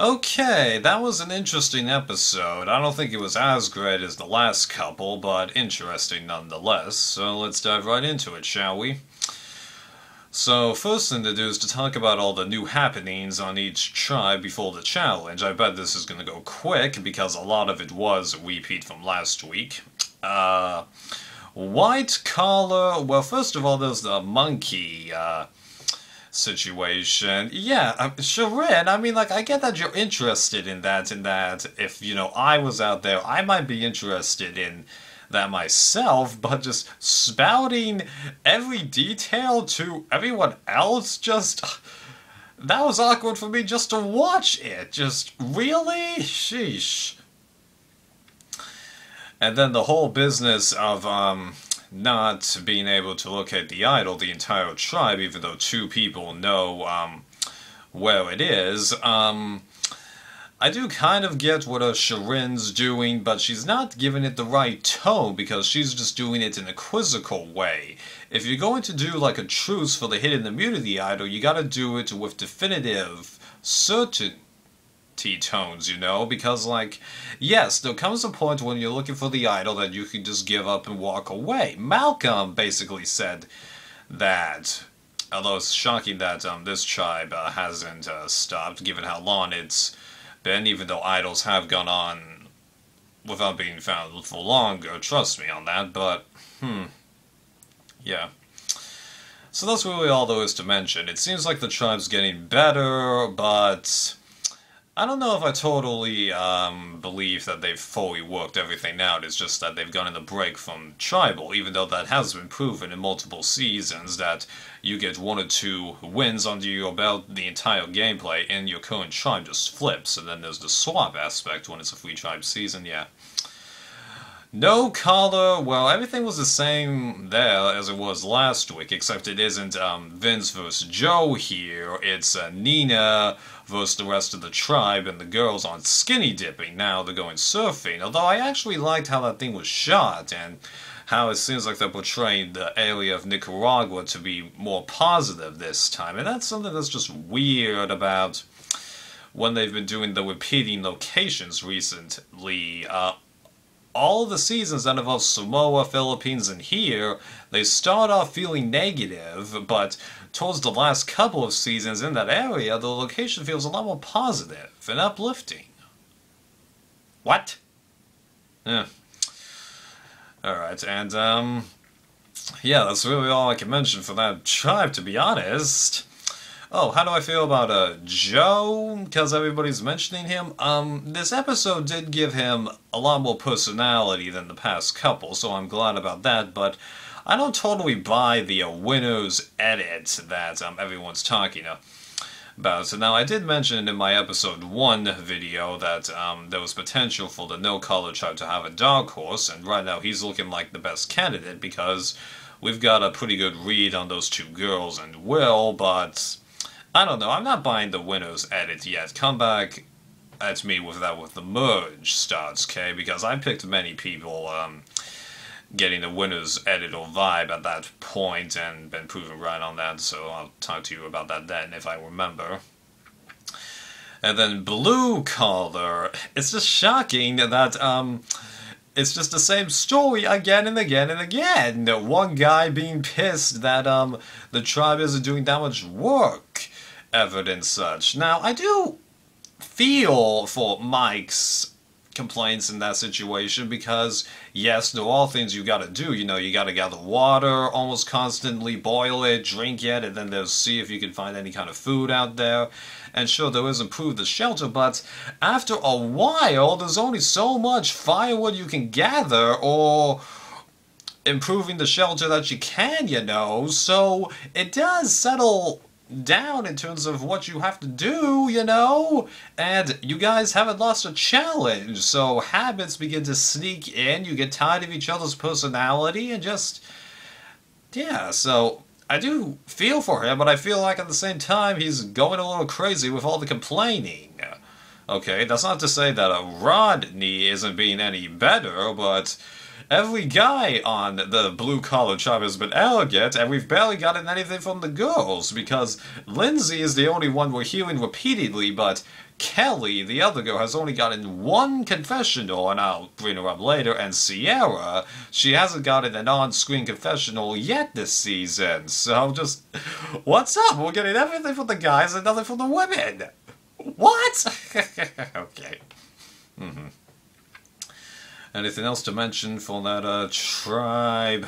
Okay, that was an interesting episode. I don't think it was as great as the last couple, but interesting nonetheless. So let's dive right into it, shall we? So, first thing to do is to talk about all the new happenings on each tribe before the challenge. I bet this is gonna go quick because a lot of it was a repeat from last week. Uh, White collar. Well, first of all, there's the monkey situation. Yeah, Sharin, I mean, like, I get that you're interested in that if, I was out there, I might be interested in that myself, but just spouting every detail to everyone else, just. That was awkward for me just to watch it. Just, really? Sheesh. And then the whole business of, not being able to locate the idol, the entire tribe, even though two people know where it is. I do kind of get what Sharin's doing, but she's not giving it the right tone because she's just doing it in a quizzical way. If you're going to do like a truce for the hidden immunity idol, you gotta do it with definitive certainty tones, because, like, yes, there comes a point when you're looking for the idol that you can just give up and walk away. Malcolm basically said that, although it's shocking that this tribe hasn't stopped, given how long it's been, even though idols have gone on without being found for longer, trust me on that, but, yeah. So that's really all there is to mention. It seems like the tribe's getting better, but I don't know if I totally believe that they've fully worked everything out. It's just that they've gotten a break from Tribal, even though that has been proven in multiple seasons that you get one or two wins under your belt, the entire gameplay in your current tribe just flips, and then there's the swap aspect when it's a free tribe season, yeah. No collar, well, everything was the same there as it was last week, except it isn't Vince versus Joe here, it's Nina versus the rest of the tribe, and the girls aren't skinny dipping, now they're going surfing, although I actually liked how that thing was shot, and how it seems like they're portraying the area of Nicaragua to be more positive this time, and that's something that's just weird about when they've been doing the repeating locations recently. All of the seasons that involve Samoa, Philippines, and here, they start off feeling negative, but towards the last couple of seasons in that area, the location feels a lot more positive and uplifting. What? Yeah. Alright, and, yeah, that's really all I can mention for that tribe, to be honest. Oh, how do I feel about Joe? Because everybody's mentioning him. This episode did give him a lot more personality than the past couple, so I'm glad about that, but I don't totally buy the winner's edit that everyone's talking about. So now, I did mention in my episode 1 video that there was potential for the no-color tribe to have a dark horse, and right now he's looking like the best candidate because we've got a pretty good read on those two girls and Will, but I don't know, I'm not buying the winner's edit yet. Come back at me with that with the merge starts, okay? Because I picked many people getting the winner's edit or vibe at that point and been proven right on that, so I'll talk to you about that then if I remember. And then blue collar, it's just shocking that it's just the same story again and again and again. One guy being pissed that the tribe isn't doing that much work, evidence such. Now, I do feel for Mike's complaints in that situation because, yes, there are all things you gotta do. You gotta gather water almost constantly, boil it, drink it, and then there's see if you can find any kind of food out there. And sure, there is improve the shelter, but after a while, there's only so much firewood you can gather or improving the shelter that you can, so it does settle down in terms of what you have to do, and you guys haven't lost a challenge, so habits begin to sneak in, you get tired of each other's personality, and just, yeah, so I do feel for him, but I feel like at the same time he's going a little crazy with all the complaining. Okay, that's not to say that Rodney isn't being any better, but every guy on the blue-collar tribe has been arrogant, and we've barely gotten anything from the girls, because Lindsay is the only one we're hearing repeatedly, but Kelly, the other girl, has only gotten one confessional, and I'll bring her up later, and Sierra, she hasn't gotten an on-screen confessional yet this season, so just, what's up? We're getting everything from the guys and nothing from the women! What? Okay. Anything else to mention for that tribe?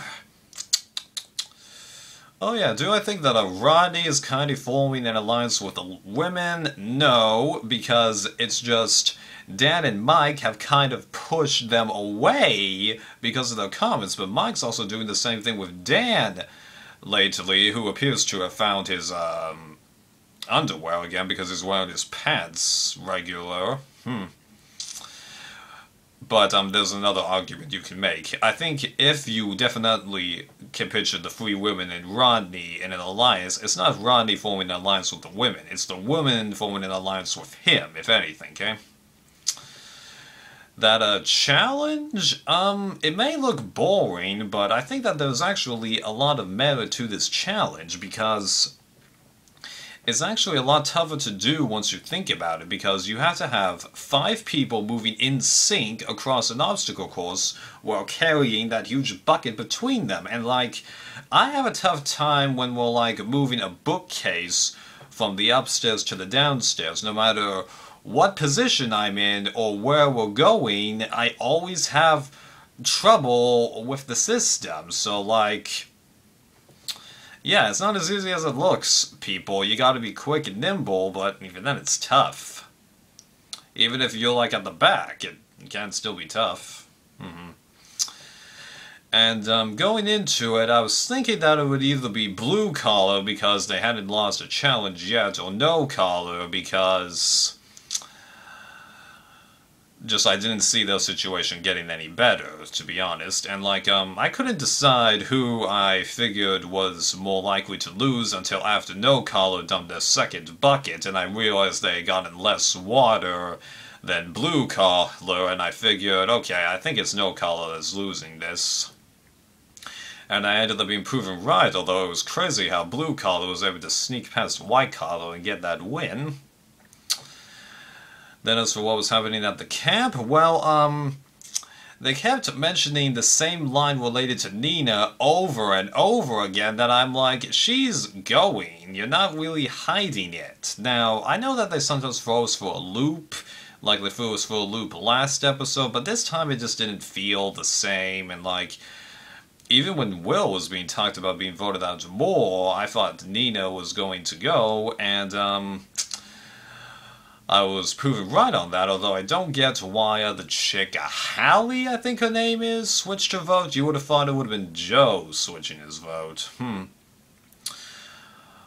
Oh yeah, do I think that Rodney is kind of forming an alliance with the women? No, because it's just Dan and Mike have kind of pushed them away because of their comments, but Mike's also doing the same thing with Dan lately, who appears to have found his underwear again because he's wearing his pants regular. But there's another argument you can make. I think if you definitely can picture the three women and Rodney in an alliance, it's not Rodney forming an alliance with the women. It's the women forming an alliance with him, if anything, okay? That challenge, it may look boring, but I think that there's actually a lot of merit to this challenge, because it's actually a lot tougher to do once you think about it, because you have to have 5 people moving in sync across an obstacle course while carrying that huge bucket between them. And like, I have a tough time when we're like moving a bookcase from the upstairs to the downstairs. No matter what position I'm in or where we're going, I always have trouble with the system. So like, yeah, it's not as easy as it looks, people. You gotta be quick and nimble, but even then it's tough. Even if you're like at the back, it can still be tough. And going into it, I was thinking that it would either be blue collar because they hadn't lost a challenge yet, or no collar because just I didn't see their situation getting any better, to be honest. And like, I couldn't decide who I figured was more likely to lose until after No Collar dumped their second bucket, and I realized they had gotten less water than Blue Collar, and I figured, okay, I think it's No Collar that's losing this. And I ended up being proven right, although it was crazy how Blue Collar was able to sneak past White Collar and get that win. Then as for what was happening at the camp, well, they kept mentioning the same line related to Nina over and over again that I'm like, she's going, you're not really hiding it. Now, I know that they sometimes throw us for a loop, like they threw us for a loop last episode, but this time it just didn't feel the same, and like, even when Will was being talked about being voted out more, I thought Nina was going to go, and I was proven right on that, although I don't get why the chick, Hallie, I think her name is, switched her vote. You would have thought it would have been Joe switching his vote.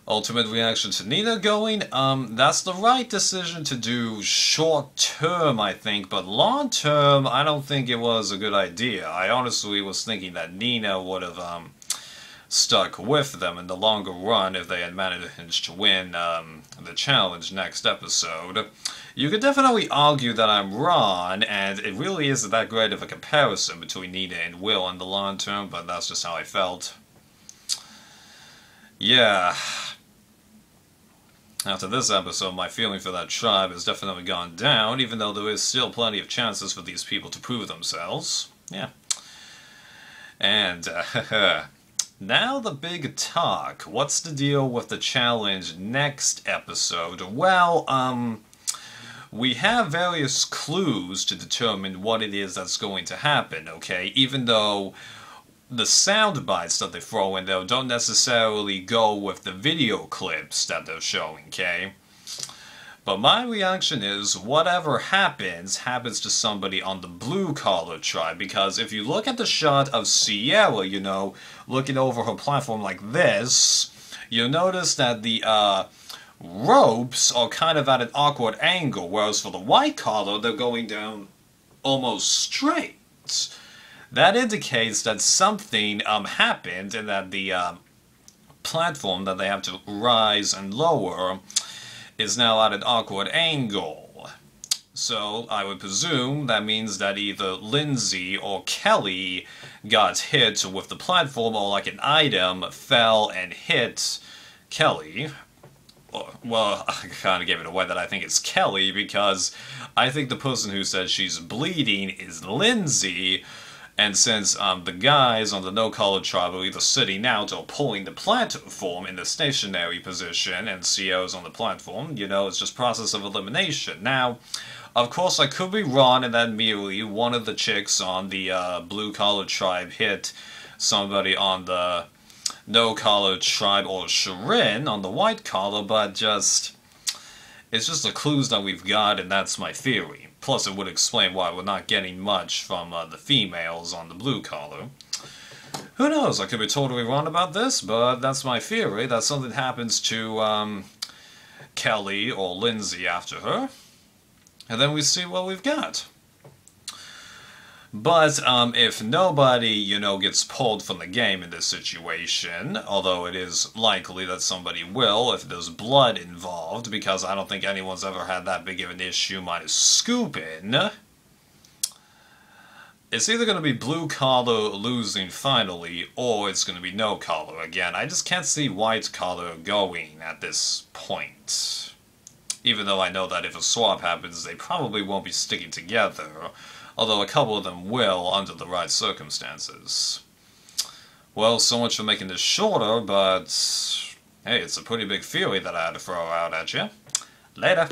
Ultimate reaction to Nina going, that's the right decision to do short term, I think, but long term, I don't think it was a good idea. I honestly was thinking that Nina would have, stuck with them in the longer run if they had managed to win the challenge next episode. You could definitely argue that I'm wrong, and it really isn't that great of a comparison between Nina and Will in the long term, but that's just how I felt. Yeah. After this episode, my feeling for that tribe has definitely gone down, even though there is still plenty of chances for these people to prove themselves. Yeah. And, now the big talk. What's the deal with the challenge next episode? Well, we have various clues to determine what it is that's going to happen, okay? Even though the sound bites that they throw in there don't necessarily go with the video clips that they're showing, okay? But my reaction is, whatever happens, happens to somebody on the blue-collar tribe, because if you look at the shot of Sierra, you know, looking over her platform like this, you'll notice that the ropes are kind of at an awkward angle, whereas for the white-collar, they're going down almost straight. That indicates that something happened, and that the platform that they have to rise and lower is now at an awkward angle. So I would presume that means that either Lindsay or Kelly got hit with the platform, or like an item fell and hit Kelly. Well, I kind of gave it away that I think it's Kelly, because I think the person who says she's bleeding is Lindsay. And since the guys on the no-collar tribe are either sitting out or pulling the platform in the stationary position, and CO's on the platform, you know, it's just process of elimination. Now, of course, I could be wrong in that merely one of the chicks on the blue-collar tribe hit somebody on the no-collar tribe, or Shirin on the white-collar, but it's just the clues that we've got, and that's my theory. Plus, it would explain why we're not getting much from the females on the blue-collar. Who knows, I could be totally wrong about this, but that's my theory, that something happens to Kelly or Lindsay after her, and then we see what we've got. But if nobody, you know, gets pulled from the game in this situation, although it is likely that somebody will if there's blood involved, because I don't think anyone's ever had that big of an issue minus Scoopin', it's either going to be blue collar losing finally, or it's going to be no collar again. I just can't see white collar going at this point. Even though I know that if a swap happens, they probably won't be sticking together, although a couple of them will under the right circumstances. Well, so much for making this shorter, but hey, it's a pretty big theory that I had to throw out at you. Later.